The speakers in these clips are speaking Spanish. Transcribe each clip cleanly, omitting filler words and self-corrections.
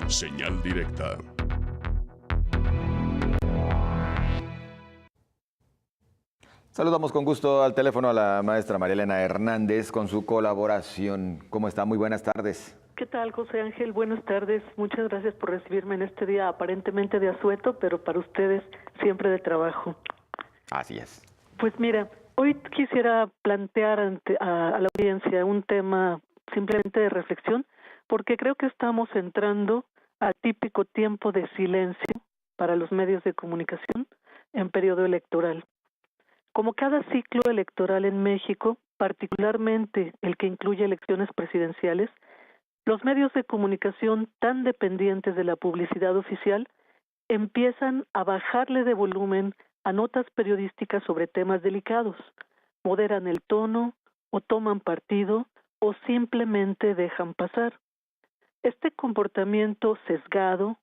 Señal directa. Saludamos con gusto al teléfono a la maestra María Elena Hernández con su colaboración. ¿Cómo está? Muy buenas tardes. ¿Qué tal, José Ángel? Buenas tardes. Muchas gracias por recibirme en este día aparentemente de asueto, pero para ustedes siempre de trabajo. Así es. Pues mira, hoy quisiera plantear a la audiencia un tema simplemente de reflexión, porque creo que estamos entrando al típico tiempo de silencio para los medios de comunicación en periodo electoral. Como cada ciclo electoral en México, particularmente el que incluye elecciones presidenciales, los medios de comunicación tan dependientes de la publicidad oficial empiezan a bajarle de volumen a notas periodísticas sobre temas delicados, moderan el tono o toman partido o simplemente dejan pasar. Este comportamiento sesgado,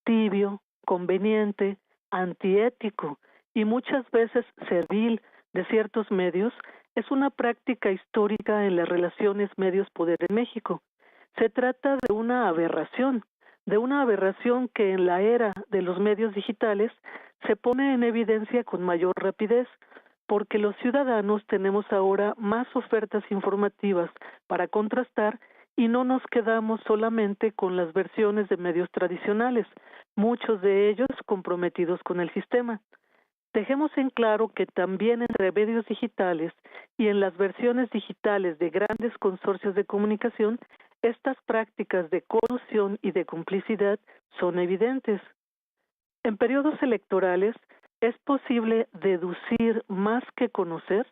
tibio, conveniente, antiético y muchas veces servil de ciertos medios es una práctica histórica en las relaciones medios-poder en México. Se trata de una aberración que en la era de los medios digitales se pone en evidencia con mayor rapidez, porque los ciudadanos tenemos ahora más ofertas informativas para contrastar y no nos quedamos solamente con las versiones de medios tradicionales, muchos de ellos comprometidos con el sistema. Dejemos en claro que también entre medios digitales y en las versiones digitales de grandes consorcios de comunicación, estas prácticas de colusión y de complicidad son evidentes. En periodos electorales es posible deducir más que conocer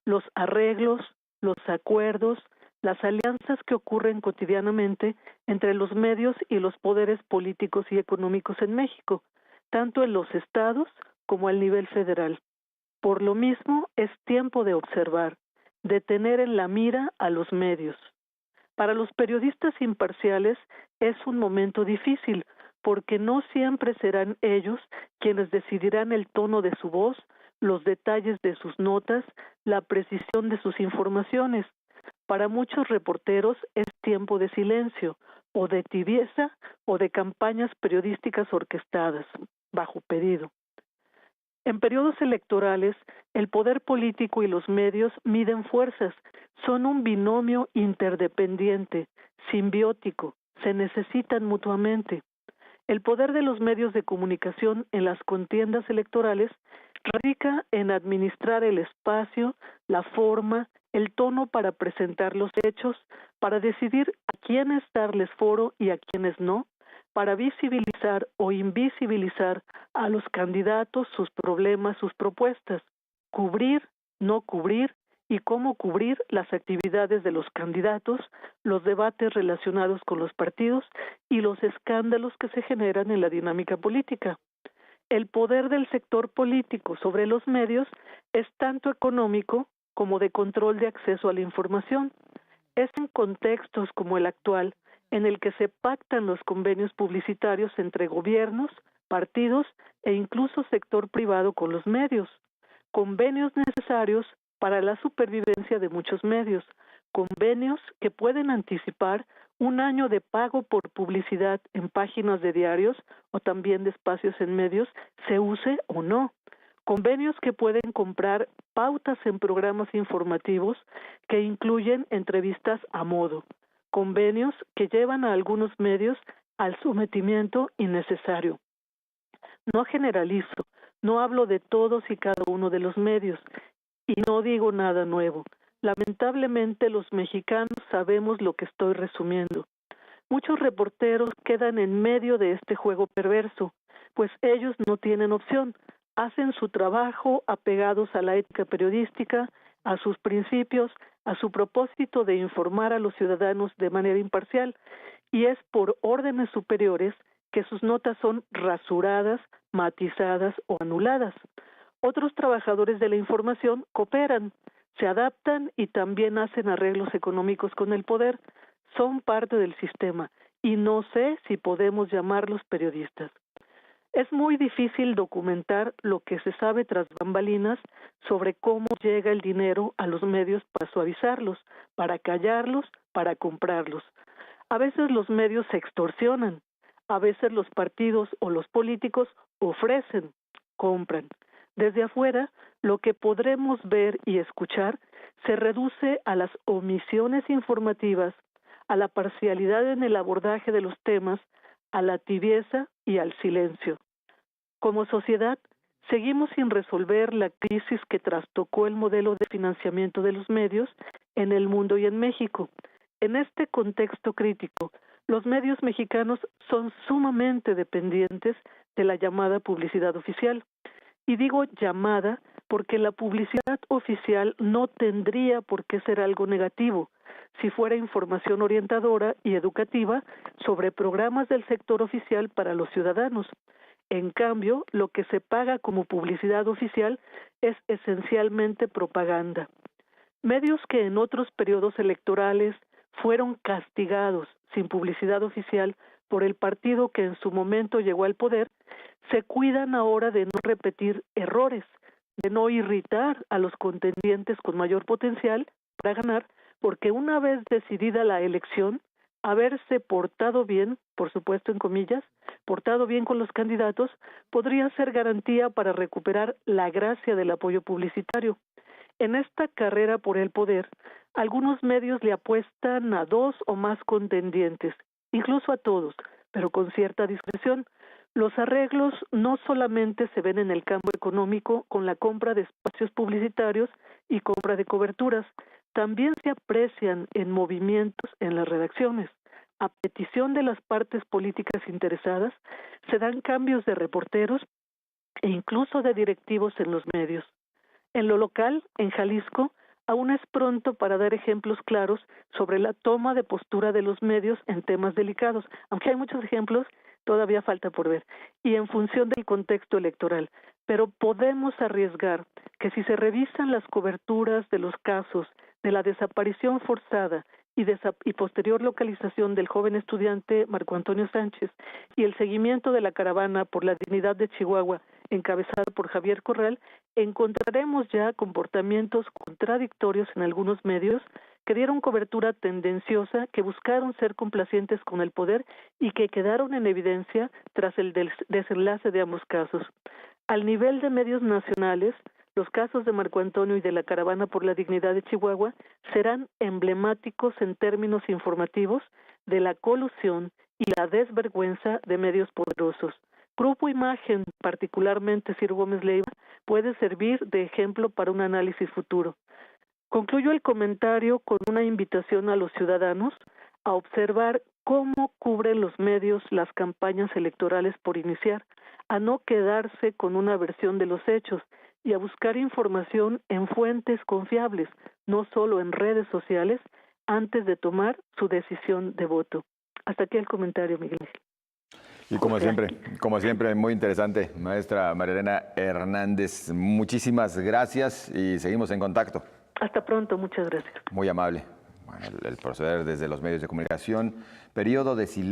los arreglos, los acuerdos, las alianzas que ocurren cotidianamente entre los medios y los poderes políticos y económicos en México, tanto en los estados como al nivel federal. Por lo mismo, es tiempo de observar, de tener en la mira a los medios. Para los periodistas imparciales es un momento difícil, porque no siempre serán ellos quienes decidirán el tono de su voz, los detalles de sus notas, la precisión de sus informaciones. Para muchos reporteros es tiempo de silencio, o de tibieza, o de campañas periodísticas orquestadas, bajo pedido. En periodos electorales, el poder político y los medios miden fuerzas, son un binomio interdependiente, simbiótico, se necesitan mutuamente. El poder de los medios de comunicación en las contiendas electorales radica en administrar el espacio, la forma, el tono para presentar los hechos, para decidir a quiénes darles foro y a quiénes no, para visibilizar o invisibilizar a los candidatos, sus problemas, sus propuestas, cubrir, no cubrir y cómo cubrir las actividades de los candidatos, los debates relacionados con los partidos y los escándalos que se generan en la dinámica política. El poder del sector político sobre los medios es tanto económico como de control de acceso a la información. Es en contextos como el actual en el que se pactan los convenios publicitarios entre gobiernos, partidos e incluso sector privado con los medios. Convenios necesarios para la supervivencia de muchos medios, convenios que pueden anticipar un año de pago por publicidad en páginas de diarios o también de espacios en medios, se use o no. Convenios que pueden comprar pautas en programas informativos que incluyen entrevistas a modo. Convenios que llevan a algunos medios al sometimiento innecesario. No generalizo, no hablo de todos y cada uno de los medios y no digo nada nuevo. Lamentablemente los mexicanos sabemos lo que estoy resumiendo. Muchos reporteros quedan en medio de este juego perverso, pues ellos no tienen opción. Hacen su trabajo apegados a la ética periodística, a sus principios, a su propósito de informar a los ciudadanos de manera imparcial, y es por órdenes superiores que sus notas son rasuradas, matizadas o anuladas. Otros trabajadores de la información cooperan, se adaptan y también hacen arreglos económicos con el poder. Son parte del sistema y no sé si podemos llamarlos periodistas. Es muy difícil documentar lo que se sabe tras bambalinas sobre cómo llega el dinero a los medios para suavizarlos, para callarlos, para comprarlos. A veces los medios se extorsionan, A veces los partidos o los políticos ofrecen, compran. Desde afuera, lo que podremos ver y escuchar se reduce a las omisiones informativas, a la parcialidad en el abordaje de los temas, a la tibieza y al silencio. Como sociedad, seguimos sin resolver la crisis que trastocó el modelo de financiamiento de los medios en el mundo y en México. En este contexto crítico, los medios mexicanos son sumamente dependientes de la llamada publicidad oficial. Y digo llamada porque la publicidad oficial no tendría por qué ser algo negativo si fuera información orientadora y educativa sobre programas del sector oficial para los ciudadanos. En cambio, lo que se paga como publicidad oficial es esencialmente propaganda. Medios que en otros periodos electorales fueron castigados sin publicidad oficial por el partido que en su momento llegó al poder, se cuidan ahora de no repetir errores, de no irritar a los contendientes con mayor potencial para ganar, porque una vez decidida la elección, haberse portado bien, por supuesto en comillas, portado bien con los candidatos, podría ser garantía para recuperar la gracia del apoyo publicitario. En esta carrera por el poder, algunos medios le apuestan a dos o más contendientes, incluso a todos, pero con cierta discreción. Los arreglos no solamente se ven en el campo económico con la compra de espacios publicitarios y compra de coberturas, también se aprecian en movimientos en las redacciones. A petición de las partes políticas interesadas, se dan cambios de reporteros e incluso de directivos en los medios. En lo local, en Jalisco, aún es pronto para dar ejemplos claros sobre la toma de postura de los medios en temas delicados, aunque hay muchos ejemplos, todavía falta por ver, y en función del contexto electoral. Pero podemos arriesgar que si se revisan las coberturas de los casos de la desaparición forzada y posterior localización del joven estudiante Marco Antonio Sánchez y el seguimiento de la caravana por la dignidad de Chihuahua encabezada por Javier Corral, encontraremos ya comportamientos contradictorios en algunos medios que dieron cobertura tendenciosa, que buscaron ser complacientes con el poder y que quedaron en evidencia tras el desenlace de ambos casos. Al nivel de medios nacionales, los casos de Marco Antonio y de la caravana por la dignidad de Chihuahua serán emblemáticos en términos informativos de la colusión y la desvergüenza de medios poderosos. Grupo Imagen, particularmente Ciro Gómez Leiva, puede servir de ejemplo para un análisis futuro. Concluyo el comentario con una invitación a los ciudadanos a observar cómo cubren los medios las campañas electorales por iniciar, a no quedarse con una versión de los hechos y a buscar información en fuentes confiables, no solo en redes sociales, antes de tomar su decisión de voto. Hasta aquí el comentario, Miguel Ángel. Y como siempre, muy interesante, maestra María Elena Hernández. Muchísimas gracias y seguimos en contacto. Hasta pronto, muchas gracias. Muy amable. Bueno, el proceder desde los medios de comunicación, periodo de silencio.